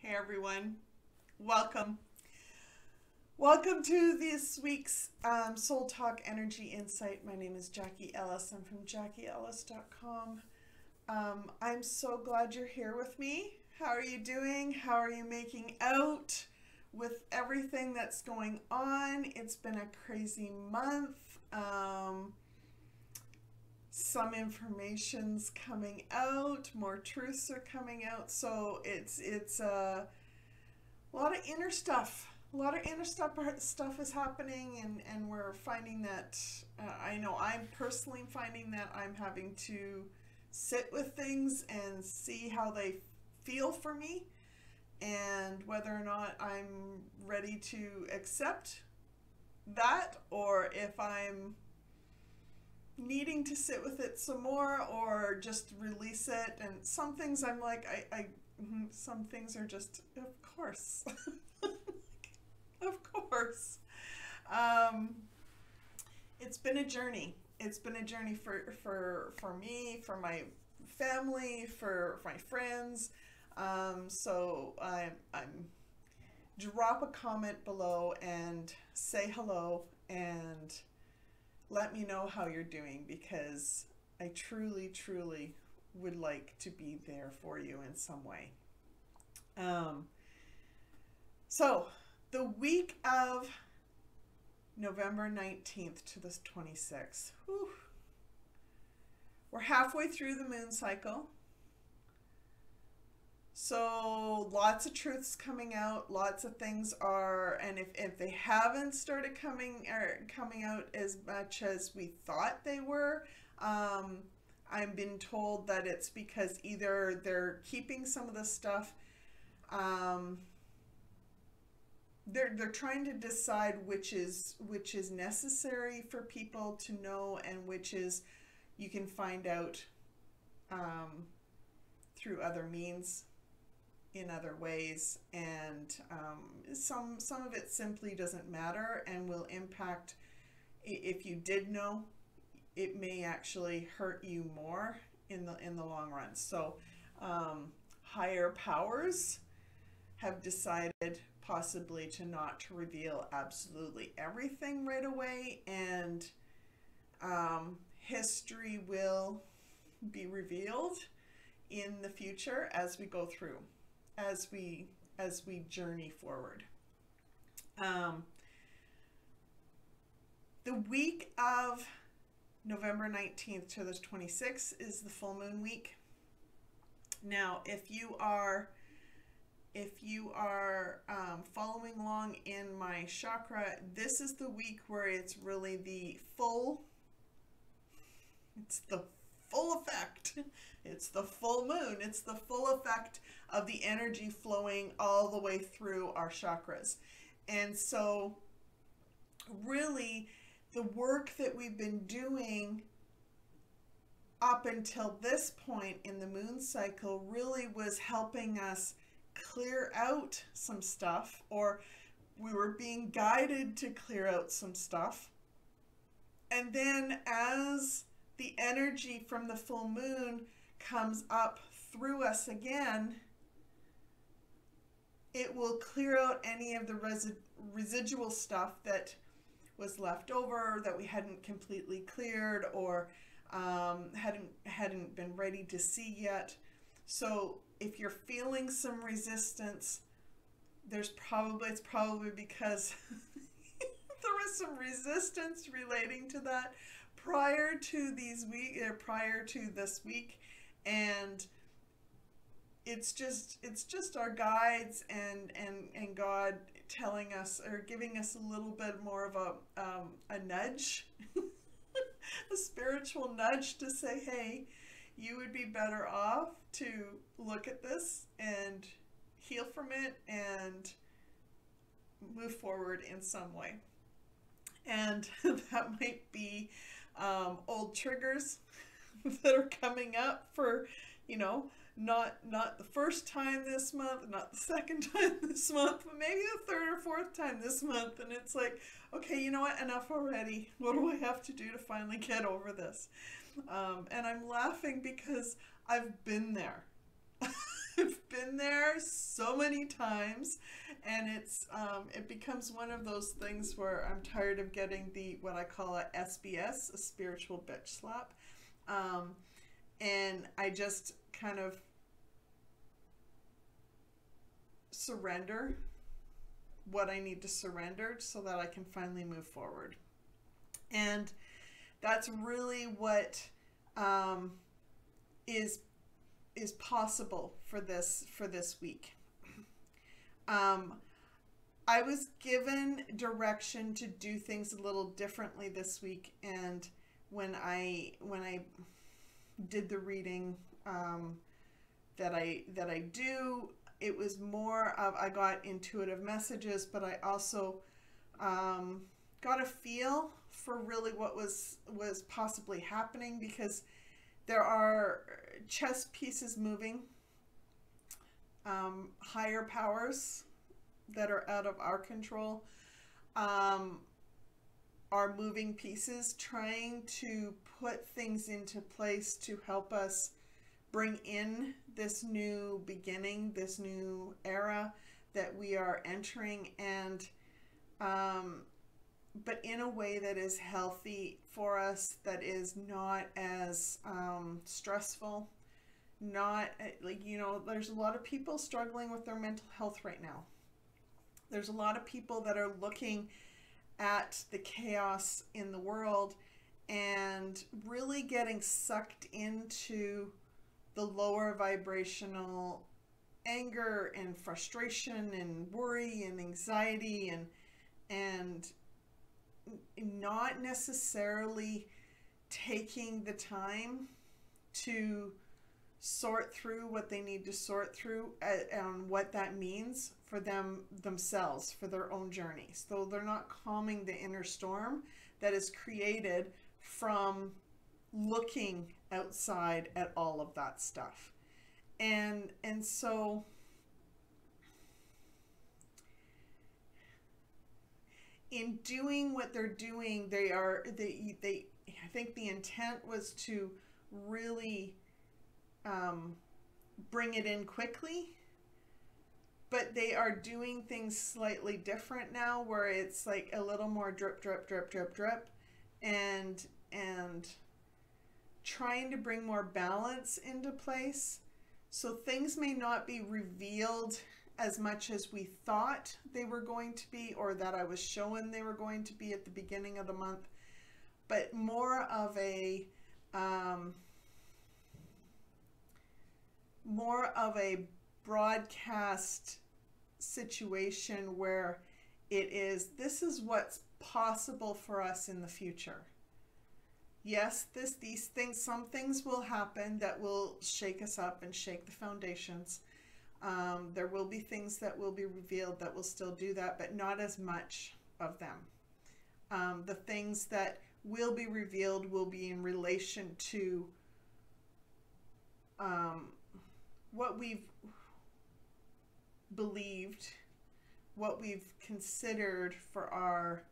Hey everyone, welcome. Welcome to this week's Soul Talk Energy Insight. My name is Jackie Ellis. I'm from JackieEllis.com. I'm so glad you're here with me. How are you doing? How are you making out with everything that's going on? It's been a crazy month. Some information's coming out, more truths are coming out, so it's a lot of inner stuff. A lot of inner stuff is happening, and we're finding that I know I'm personally finding that I'm having to sit with things and see how they feel for me, and whether or not I'm ready to accept that, or if I'm needing to sit with it some more or just release it. And some things I'm like, some things are just, of course. Of course. It's been a journey. It's been a journey for me, for my family, for my friends. So I'm drop a comment below and say hello and let me know how you're doing, because I truly, truly would like to be there for you in some way. So the week of November 19th to the 26th, whew, we're halfway through the moon cycle. So lots of truths coming out, lots of things are, and if they haven't started coming out as much as we thought they were, I've been told that it's because either they're keeping some of the stuff, they're trying to decide which is necessary for people to know, and which is you can find out through other means, in other ways, and some of it simply doesn't matter and will impact. If you did know, it may actually hurt you more in the long run. So higher powers have decided possibly to reveal absolutely everything right away, and history will be revealed in the future as we go through, as we journey forward. The week of November 19th to the 26th is the full moon week. Now, if you are following along in my chakra, this is the week where it's really it's the full effect. It's the full moon. It's the full effect of the energy flowing all the way through our chakras. And so really the work that we've been doing up until this point in the moon cycle really was helping us clear out some stuff, or we were being guided to clear out some stuff. And then as the energy from the full moon comes up through us again, it will clear out any of the residual stuff that was left over, that we hadn't completely cleared, or hadn't been ready to see yet. So if you're feeling some resistance, it's probably because there was some resistance relating to that prior to this week, and it's just our guides and God telling us, or giving us a little bit more of a nudge, a spiritual nudge to say, hey, you would be better off to look at this and heal from it and move forward in some way. And that might be old triggers that are coming up for, not the first time this month, not the second time this month, but maybe the third or fourth time this month. And it's like, okay, you know what, enough already. What do I have to do to finally get over this? And I'm laughing because I've been there. I've been been there so many times, and it becomes one of those things where I'm tired of getting the what I call a SBS, a spiritual bitch slap, and I just kind of surrender what I need to surrender so that I can finally move forward. And that's really what is possible for this week. I was given direction to do things a little differently this week, and when I did the reading that I do, it was more of, I got intuitive messages, but I also got a feel for really what was possibly happening, because there are chess pieces moving, higher powers that are out of our control are moving pieces, trying to put things into place to help us bring in this new beginning, this new era that we are entering, and but in a way that is healthy for us, that is not as stressful, not like, you know, there's a lot of people struggling with their mental health right now. There's a lot of people that are looking at the chaos in the world and really getting sucked into the lower vibrational anger and frustration and worry and anxiety, and not necessarily taking the time to sort through what they need to sort through and what that means for themselves, for their own journeys. So they're not calming the inner storm that is created from looking outside at all of that stuff. And so in doing what they're doing, they I think the intent was to really bring it in quickly, but they are doing things slightly different now, where it's like a little more drip, drip, drip, drip, drip, and trying to bring more balance into place. So things may not be revealed as much as we thought they were going to be, or that I was showing they were going to be at the beginning of the month, but more of a broadcast situation where this is what's possible for us in the future. Yes, these things, some things will happen that will shake us up and shake the foundations. There will be things that will be revealed that will still do that, but not as much of them. The things that will be revealed will be in relation to what we've believed, what we've considered for our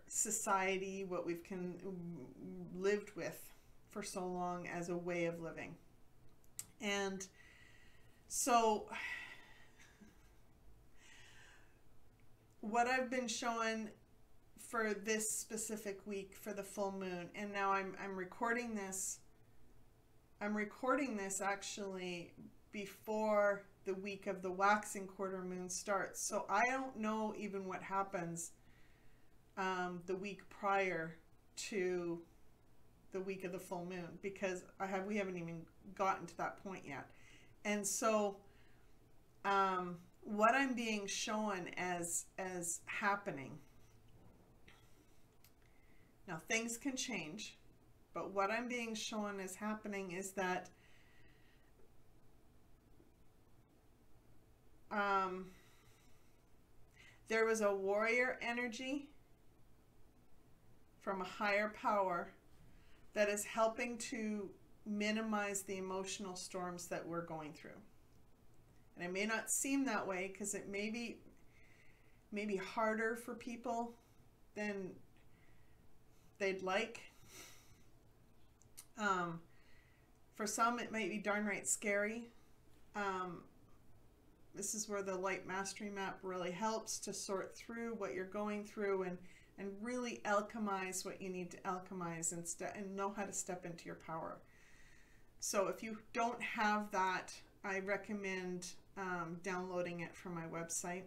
society, what we've lived with for so long as a way of living. And so what I've been showing for this specific week for the full moon, and now I'm recording this. I'm recording this actually before the week of the waxing quarter moon starts. So I don't know even what happens the week prior to the week of the full moon, because we haven't even gotten to that point yet. And so what I'm being shown as happening, now things can change, but what I'm being shown as happening is that there was a warrior energy from a higher power that is helping to minimize the emotional storms that we're going through. And it may not seem that way, because it may be harder for people than they'd like. For some, it might be darn right scary. This is where the light mastery map really helps to sort through what you're going through and really alchemize what you need to alchemize and know how to step into your power. So if you don't have that, I recommend downloading it from my website.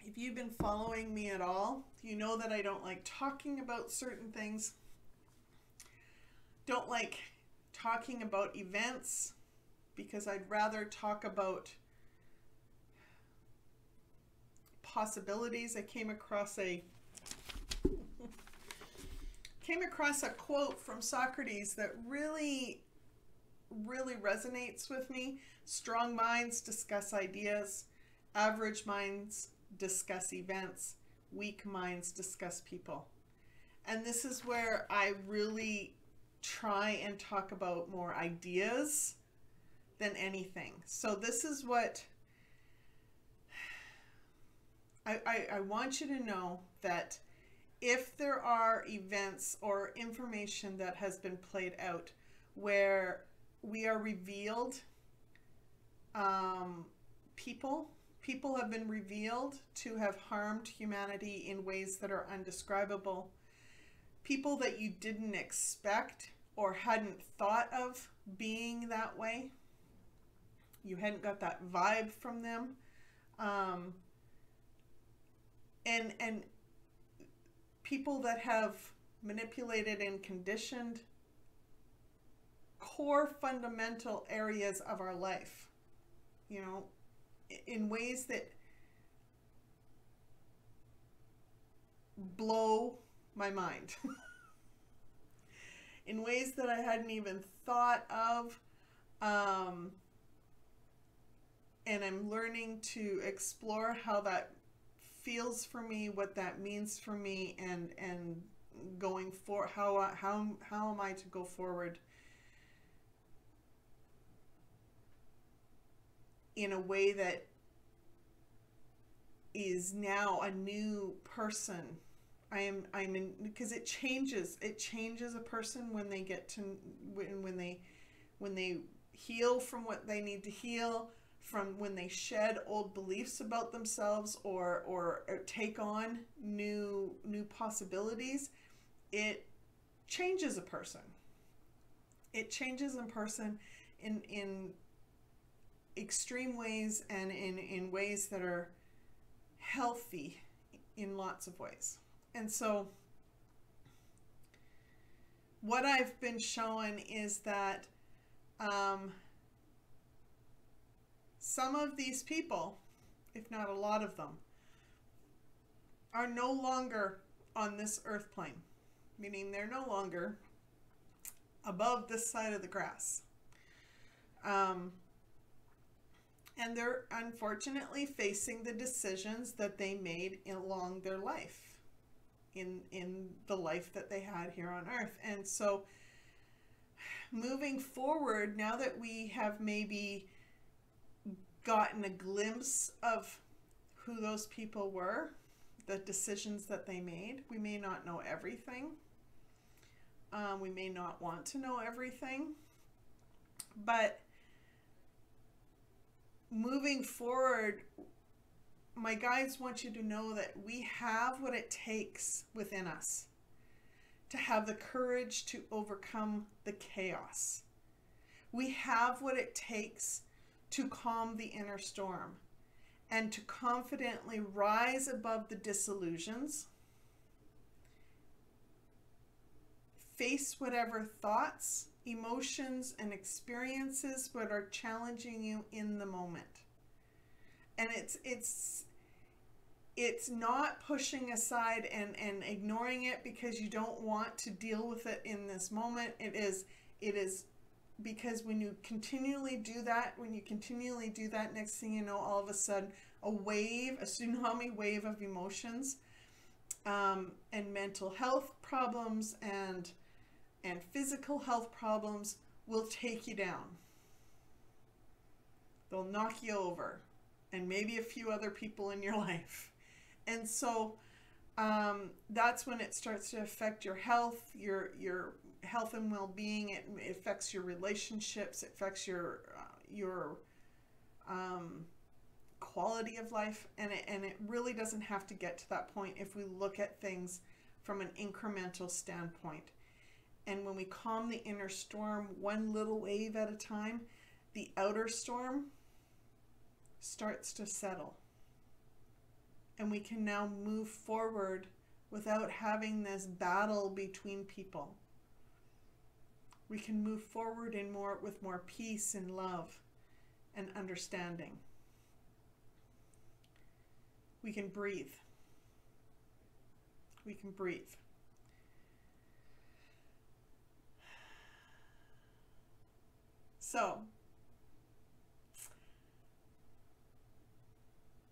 If you've been following me at all, you know that I don't like talking about certain things. Don't like talking about events because I'd rather talk about possibilities. I came across a quote from Socrates that really resonates with me. Strong minds discuss ideas. Average minds discuss events. Weak minds discuss people. And this is where I really try and talk about more ideas than anything. So this is what I want you to know, that if there are events or information that has been played out where we are revealed, people have been revealed to have harmed humanity in ways that are undescribable. People that you didn't expect or hadn't thought of being that way. You hadn't got that vibe from them. And people that have manipulated and conditioned core fundamental areas of our life, you know, in ways that blow my mind. In ways that I hadn't even thought of. And I'm learning to explore how that feels for me, what that means for me, and going for how am I to go forward in a way that is now a new person. I'm in, because it changes a person when they get to when they heal from what they need to heal, from when they shed old beliefs about themselves or take on new possibilities. It changes a person. It changes a person in extreme ways and in ways that are healthy in lots of ways. And so what I've been shown is that some of these people, if not a lot of them, are no longer on this earth plane, meaning they're no longer above this side of the grass. And they're unfortunately facing the decisions that they made along their life, in the life that they had here on earth. And so moving forward, now that we have maybe gotten a glimpse of who those people were, the decisions that they made, we may not know everything. We may not want to know everything, but moving forward, my guides want you to know that we have what it takes within us to have the courage to overcome the chaos. We have what it takes to calm the inner storm and to confidently rise above the disillusions, face whatever thoughts, emotions, and experiences that are challenging you in the moment. And it's not pushing aside and ignoring it because you don't want to deal with it in this moment. It is because when you continually do that, next thing you know, all of a sudden, a tsunami wave of emotions, and mental health problems and physical health problems will take you down. They'll knock you over. and maybe a few other people in your life. And so that's when it starts to affect your health, your health and well-being. It affects your relationships. It affects your quality of life, and it really doesn't have to get to that point if we look at things from an incremental standpoint. And when we calm the inner storm one little wave at a time, the outer storm starts to settle. And we can now move forward without having this battle between people. We can move forward with more peace and love and understanding. We can breathe. We can breathe. So,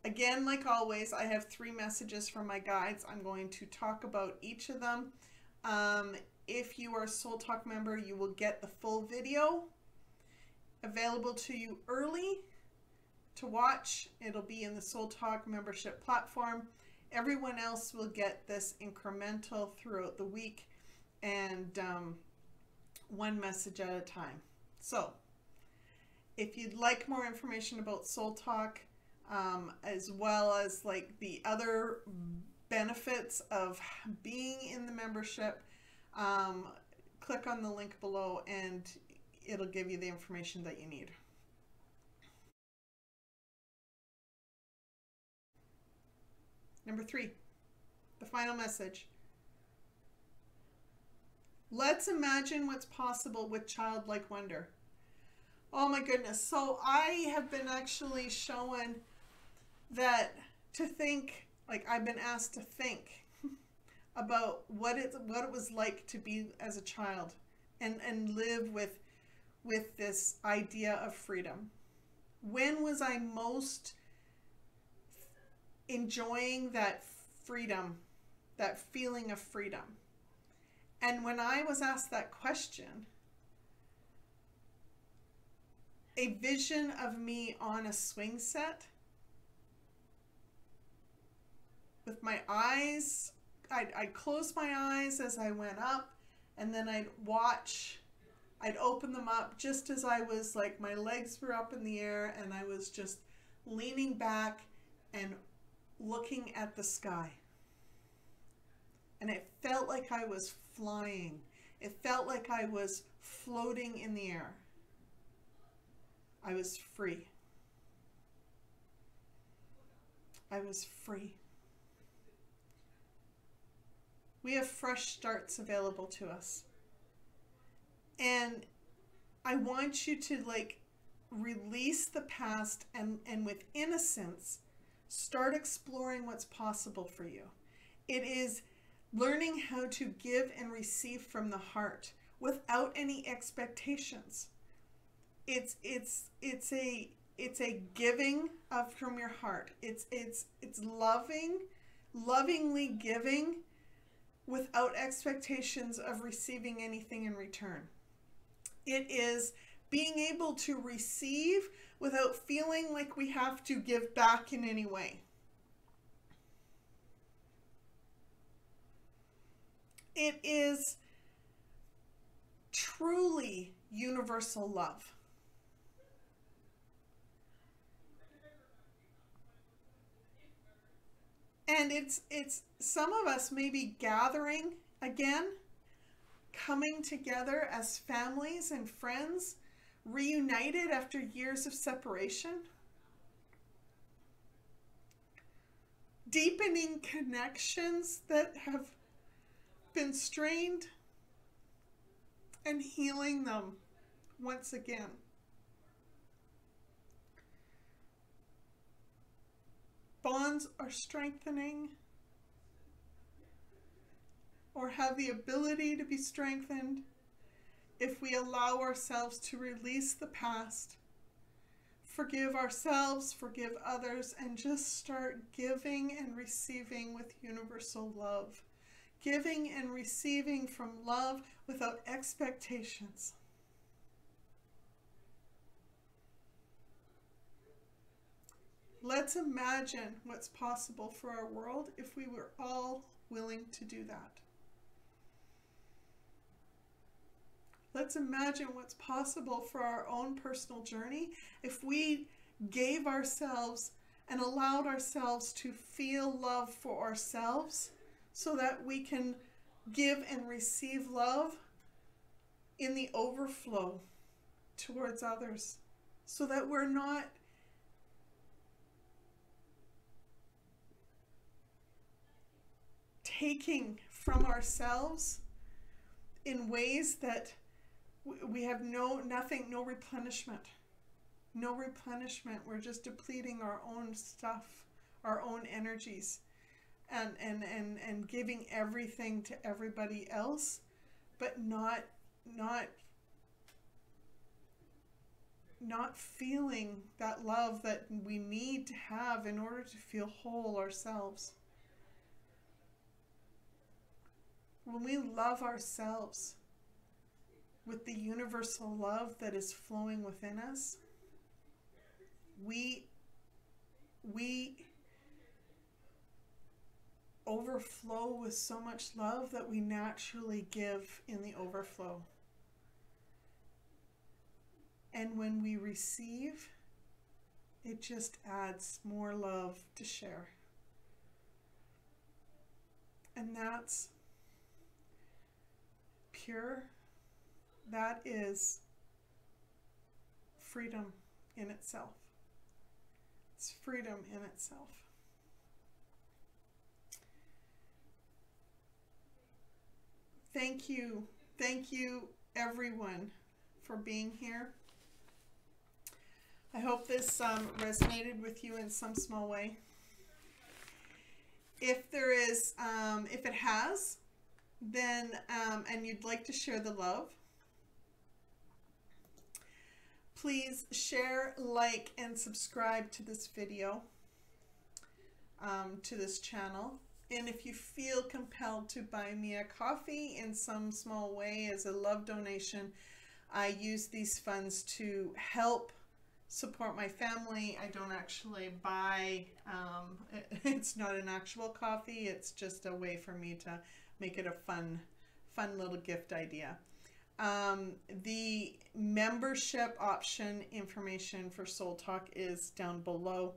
again, like always, I have 3 messages from my guides. I'm going to talk about each of them. If you are a Soul Talk member, you will get the full video available to you early to watch. It'll be in the Soul Talk membership platform. Everyone else will get this incremental throughout the week, and 1 message at a time. So, if you'd like more information about Soul Talk, as well as like the other benefits of being in the membership, click on the link below and it'll give you the information that you need. Number 3, the final message. Let's imagine what's possible with childlike wonder. Oh my goodness. So I have been actually shown that to think, like I've been asked to think about what it was like to be as a child and live with this idea of freedom. When was I most enjoying that freedom, that feeling of freedom? And when I was asked that question, a vision of me on a swing set with my eyes, I'd close my eyes as I went up, and then I'd open them up just as I was like, my legs were up in the air and I was just leaning back and looking at the sky. And it felt like I was flying. It felt like I was floating in the air. I was free. I was free. We have fresh starts available to us. And I want you to like release the past and with innocence, start exploring what's possible for you. It is learning how to give and receive from the heart without any expectations. It's a giving from your heart. It's lovingly giving without expectations of receiving anything in return. It is being able to receive without feeling like we have to give back in any way. It is truly universal love. And it's some of us may be gathering again, coming together as families and friends, reunited after years of separation, deepening connections that have been strained and healing them once again. Bonds are strengthening or have the ability to be strengthened if we allow ourselves to release the past, forgive ourselves, forgive others, and just start giving and receiving with universal love. Giving and receiving from love without expectations. Let's imagine what's possible for our world if we were all willing to do that. Let's imagine what's possible for our own personal journey if we gave ourselves and allowed ourselves to feel love for ourselves so that we can give and receive love in the overflow towards others, so that we're not taking from ourselves in ways that we have no replenishment. No replenishment. We're just depleting our own stuff, our own energies, and giving everything to everybody else, but not feeling that love that we need to have in order to feel whole ourselves. When we love ourselves with the universal love that is flowing within us, we overflow with so much love that we naturally give in the overflow. And when we receive, it just adds more love to share. And that's pure. That is freedom in itself. It's freedom in itself. Thank you everyone for being here. I hope this resonated with you in some small way. If there is, if it has, then, and you'd like to share the love, please share, like, and subscribe to this video, to this channel. And if you feel compelled to buy me a coffee in some small way as a love donation, I use these funds to help support my family. I don't actually buy, it's not an actual coffee, it's just a way for me to make it a fun little gift idea. The membership option information for Soul Talk is down below.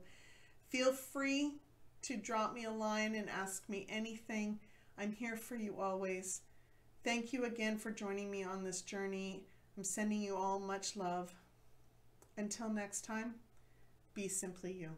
Feel free to drop me a line and ask me anything. I'm here for you always. Thank you again for joining me on this journey. I'm sending you all much love. Until next time, be simply you.